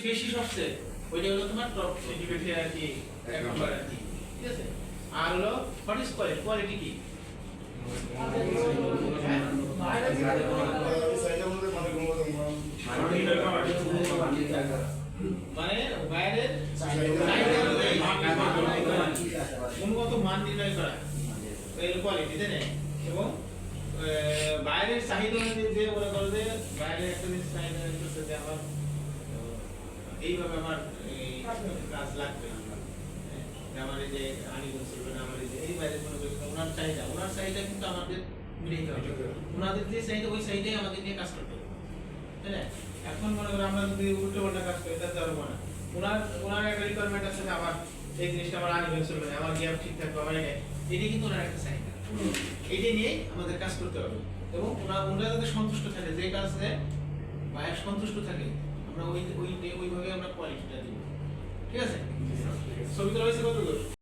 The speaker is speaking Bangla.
বেশি সবচেয়ে ওইটা হলো তোমার টপ সিটিভিটি আর কি এক নম্বর আর কি, ঠিক আছে। আর হলো হোয়াট ইজ কোয়ালিটি, কোয়ালিটি কি মানে বাইরের গুণগত মান নির্ণয় করা এর কোয়ালিটি তাই না। এবং বাইরের চাহিদা অনুযায়ী যে মনে করো যে বাইরের একটা জিনিস চাহিদা হচ্ছে যে আমার এইভাবে আমার কাজ লাগবে না, আমার এই যে আনিগুণ চলবে না, আমার এই যে এই বাইরে মনে করি ওনার চাহিদা কিন্তু আমাদের মিটাইতে হবে, ওনাদের যে চাহিদা ওই চাহিদাই আমাদের নিয়ে কাজ করতে হবে তাই না। এখন মনে করো আমরা যদি উল্টো পাল্টা কাজ করি তাতে পারবো না। ওনার একটা রিকোয়ারমেন্ট আছে যে আমার এই জিনিসটা আমার আনিগুণ চলবে না, আমার গ্যাপ ঠিক থাকবে, আমার এটাই কিন্তু ওনার একটা চাহিদা, এইটা নিয়ে আমাদের কাজ করতে হবে। এবং ওনারা যাতে সন্তুষ্ট থাকে, যে কাজে বায়ার সন্তুষ্ট থাকে আমরা ওইভাবে আমরা কোয়ালিটিটা দিব, ঠিক আছে। ছবি তোলা হয়েছে কত দূর?